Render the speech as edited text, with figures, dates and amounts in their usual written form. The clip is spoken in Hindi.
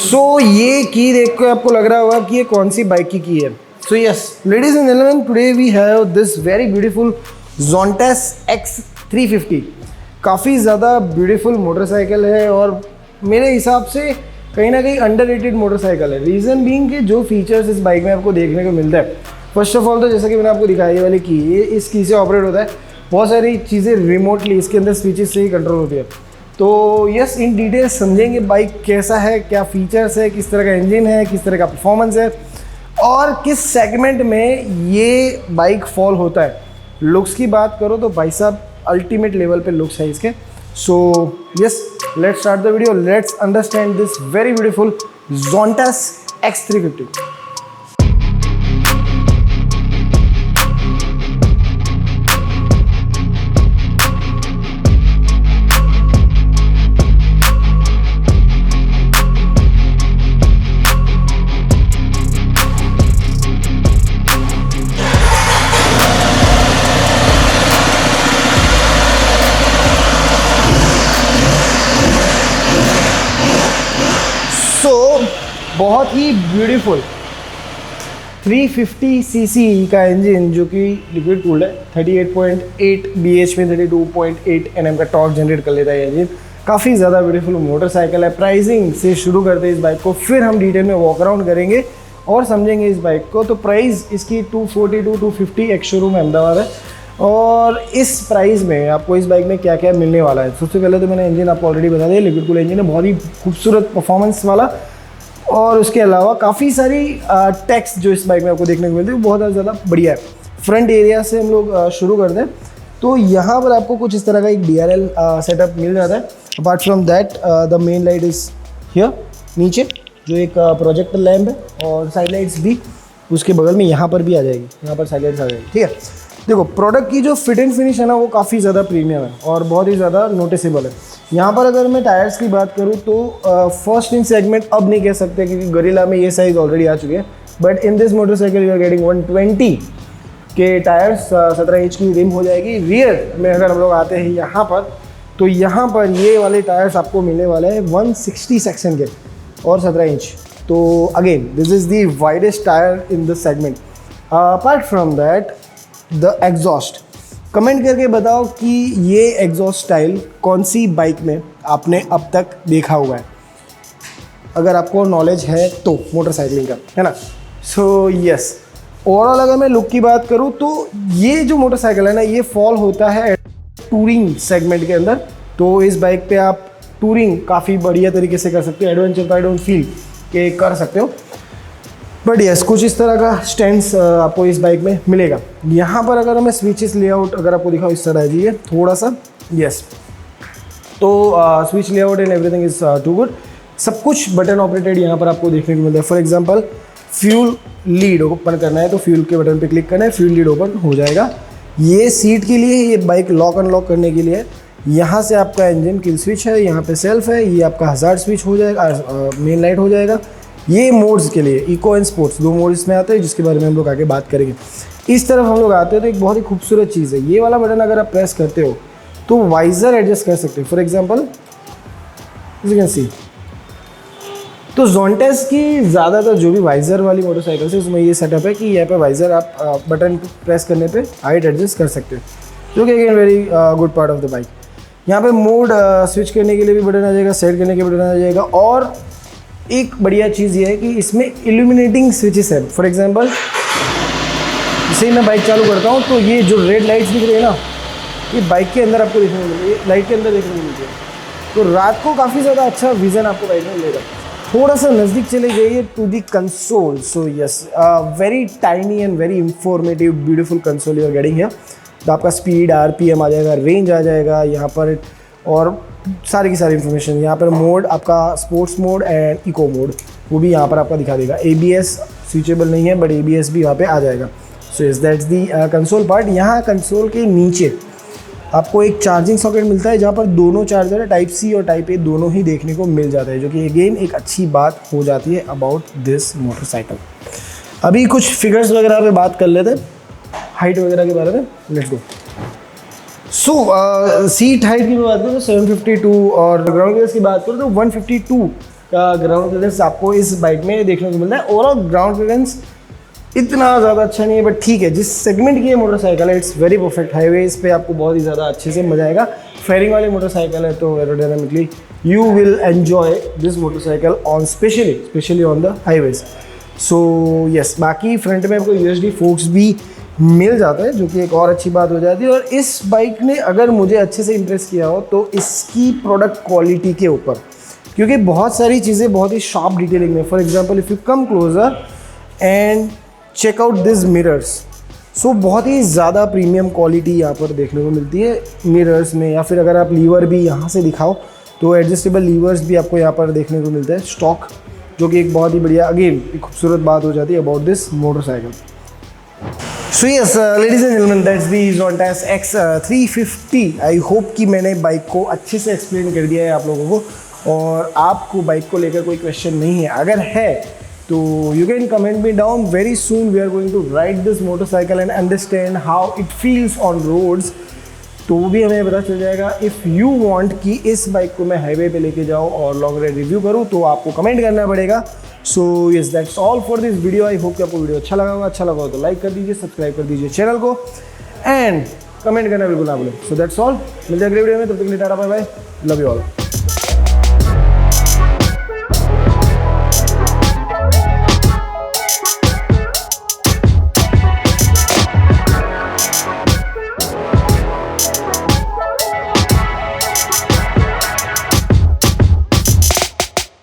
ये की देख के आपको लग रहा होगा कि ये कौन सी बाइक की है। So yes ladies and gentleman, today we have this very beautiful Zontas X350। काफ़ी ज़्यादा ब्यूटीफुल मोटरसाइकिल है और मेरे हिसाब से कहीं ना कहीं अंडररेटेड मोटरसाइकिल है। रीज़न बीइंग कि जो फीचर्स इस बाइक में आपको देखने को मिलता है, फर्स्ट ऑफ ऑल तो जैसा कि मैंने आपको दिखाया ये वाली की, ये इस की से ऑपरेट होता है। बहुत सारी चीज़ें रिमोटली इसके अंदर स्विचेस से ही कंट्रोल होती है। तो यस, इन डिटेल समझेंगे बाइक कैसा है, क्या फीचर्स है, किस तरह का इंजन है, किस तरह का परफॉर्मेंस है और किस सेगमेंट में ये बाइक फॉल होता है। लुक्स की बात करो तो भाई साहब अल्टीमेट लेवल पे लुक्स है इसके। So yes, let's start the video, let's understand this very beautiful Zontas X350। बहुत ही ब्यूटीफुल 350 सीसी का इंजन जो कि लिक्विड कूल्ड है, 38.8 bh में 32.8 Nm का टॉर्क जनरेट कर लेता है ये इंजन। काफ़ी ज़्यादा ब्यूटीफुल मोटरसाइकिल है। प्राइसिंग से शुरू करते हैं इस बाइक को, फिर हम डिटेल में वॉक अराउंड करेंगे और समझेंगे इस बाइक को। तो प्राइस इसकी 250 एक्स शोरूम अहमदाबाद है और इस प्राइस में आपको इस बाइक में क्या क्या मिलने वाला है। सबसे पहले तो मैंने इंजन आपको ऑलरेडी बता दिया, लिक्विड कूल्ड इंजन है, बहुत ही खूबसूरत परफॉर्मेंस वाला। और उसके अलावा काफ़ी सारी टेक्स्ट जो इस बाइक में आपको देखने को मिलती है वो बहुत ज़्यादा बढ़िया है। फ्रंट एरिया से हम लोग शुरू करते हैं तो यहाँ पर आपको कुछ इस तरह का एक DRL सेटअप मिल जाता है। Apart from that the main light is here नीचे, जो एक प्रोजेक्टर लैम्प है और साइड लाइट्स भी उसके बगल में यहाँ पर भी आ जाएगी, यहाँ पर साइड लाइट्स आ जाएगी। ठीक है, देखो प्रोडक्ट की जो फिट एंड फिनिश है ना वो काफ़ी ज़्यादा प्रीमियम है और बहुत ही ज़्यादा नोटिसेबल है। यहाँ पर अगर मैं टायर्स की बात करूँ तो फर्स्ट इन सेगमेंट अब नहीं कह सकते क्योंकि गोरिल्ला में ये साइज़ ऑलरेडी आ चुके हैं, but in this motorcycle you are getting 120 के टायर्स, 17 इंच की रिम हो जाएगी। रियर में अगर हम लोग आते हैं यहाँ पर तो यहाँ पर ये वाले टायर्स आपको मिलने वाले हैं 160 सेक्शन के और 17 इंच। तो again this is the widest tyre in this segment. Apart from that the exhaust, comment करके बताओ कि ये एग्जॉस्ट स्टाइल कौन सी बाइक में आपने अब तक देखा हुआ है, अगर आपको नॉलेज है तो मोटरसाइकिलिंग का, है ना। सो यस, ओवरऑल अगर मैं लुक की बात करूँ तो ये जो मोटरसाइकिल है ना ये फॉल होता है टूरिंग सेगमेंट के अंदर। तो इस बाइक पे आप टूरिंग काफ़ी बढ़िया तरीके से कर सकते हो, एडवेंचर तो आई डोंट फील के कर सकते हो, बट यस कुछ इस तरह का स्टैंड्स आपको इस बाइक में मिलेगा। यहाँ पर अगर मैं स्विचेस लेआउट अगर आपको दिखाऊँ इस तरह जी, थोड़ा सा यस, तो switch layout and everything is too good. सब कुछ बटन ऑपरेटेड यहाँ पर आपको देखने को मिलता है। For example fuel lead open करना है तो फ्यूल के बटन पे क्लिक करना है, फ्यूल लीड ओपन हो जाएगा। ये सीट के लिए, ये बाइक लॉक अनलॉक करने के लिए। यहाँ से आपका इंजन किल स्विच है, यहाँ पे सेल्फ है, ये आपका हज़ार्ड स्विच हो जाएगा, मेन लाइट हो जाएगा। ये मोड्स के लिए इको एंड स्पोर्ट्स 2 मोड्स में आते हैं जिसके बारे में हम लोग आगे बात करेंगे। इस तरफ हम लोग आते हैं तो एक बहुत ही खूबसूरत चीज़ है, ये वाला बटन अगर आप प्रेस करते हो तो वाइज़र एडजस्ट कर सकते हो। For example you can see, तो Zontas की ज़्यादातर जो भी वाइज़र वाली मोटरसाइकिल है उसमें ये सेटअप है कि यहाँ पे वाइज़र आप बटन प्रेस करने पे हाइट एडजस्ट कर सकते हो, जो कि again very good part of the bike. यहाँ पे मोड स्विच करने के लिए भी बटन आ जाएगा, सेट करने के बटन आ जाएगा। और एक बढ़िया चीज़ ये है कि इसमें इल्यूमिनेटिंग स्विचेस है। फॉर एग्जांपल जैसे ही मैं बाइक चालू करता हूँ तो ये जो रेड लाइट्स दिख रही है ना, ये बाइक के अंदर आपको देखने को मिलती है, लाइट के अंदर देखने को मिलती है। तो रात को काफ़ी ज़्यादा अच्छा विज़न आपको बाइक में मिलेगा। थोड़ा सा नज़दीक चले जाइए to the console. So yes, very tiny and very informative beautiful console you are getting here. तो आपका स्पीड, RPM आ जाएगा, रेंज आ जाएगा यहाँ पर और सारी की सारी इन्फॉर्मेशन। यहाँ पर मोड आपका sports mode and eco mode वो भी यहाँ पर आपका दिखा देगा। ABS स्विचेबल नहीं है बट ABS भी यहाँ पे आ जाएगा। सो इस दैट्स दी कंसोल पार्ट। यहाँ कंसोल के नीचे आपको एक चार्जिंग सॉकेट मिलता है जहाँ पर दोनों चार्जर है, टाइप C और टाइप A दोनों ही देखने को मिल जाता है, जो कि अगेन एक अच्छी बात हो जाती है अबाउट दिस मोटरसाइकिल। अभी कुछ फिगर्स वगैरह पे बात कर लेते हैं, हाइट वगैरह के बारे में। Let's go. So seat height की बात करूँ तो 752 और ग्राउंड क्लियरेंस की बात करूँ तो 152 का ग्राउंड क्लियरेंस आपको इस बाइक में देखने को मिलता है। ओवरऑल ग्राउंड क्लियरेंस इतना ज़्यादा अच्छा नहीं है, बट ठीक है, जिस सेगमेंट की ये मोटरसाइकिल है इट्स वेरी परफेक्ट। हाईवेज पे आपको बहुत ही ज़्यादा अच्छे से मजा आएगा। फेयरिंग वाली मोटरसाइकिल है तो aerodynamically you will enjoy this motorcycle on specially on the highways. So yes, बाकी फ्रंट में आपको यूएसडी फोक्स भी मिल जाता है, जो कि एक और अच्छी बात हो जाती है। और इस बाइक ने अगर मुझे अच्छे से इम्प्रेस किया हो तो इसकी प्रोडक्ट क्वालिटी के ऊपर, क्योंकि बहुत सारी चीज़ें बहुत ही शार्प डिटेलिंग में। For example if you come closer and check out this mirrors, so बहुत ही ज़्यादा प्रीमियम क्वालिटी यहाँ पर देखने को मिलती है मिरर्स में। या फिर अगर आप लीवर भी यहाँ से दिखाओ तो एडजस्टेबल लीवर्स भी आपको यहाँ पर देखने को मिलता है स्टॉक, जो कि एक बहुत ही बढ़िया अगेन एक खूबसूरत बात हो जाती है about this motorcycle. So yes ladies and gentleman, that's the Zontas X350। I hope कि मैंने बाइक को अच्छे से एक्सप्लेन कर दिया है आप लोगों को, और आपको बाइक को लेकर कोई क्वेश्चन नहीं है। अगर है तो you can comment me down. Very soon we are going to ride this motorcycle and understand how it feels on roads, तो वो भी हमें पता चल जाएगा। इफ़ यू वांट कि इस बाइक को मैं हाईवे पे लेके जाऊँ और लॉन्ग राइड रिव्यू करूँ तो आपको कमेंट करना पड़ेगा। So yes, that's all for this video. I hope कि आपको वीडियो अच्छा लगा होगा। अच्छा लगा हो तो लाइक कर दीजिए, सब्सक्राइब कर दीजिए चैनल को, एंड कमेंट करना बिल्कुल ना भूलें। सो दैट्स ऑल, मिलते हैं अगले वीडियो में, तब तक के लिए tata bye bye, love you all.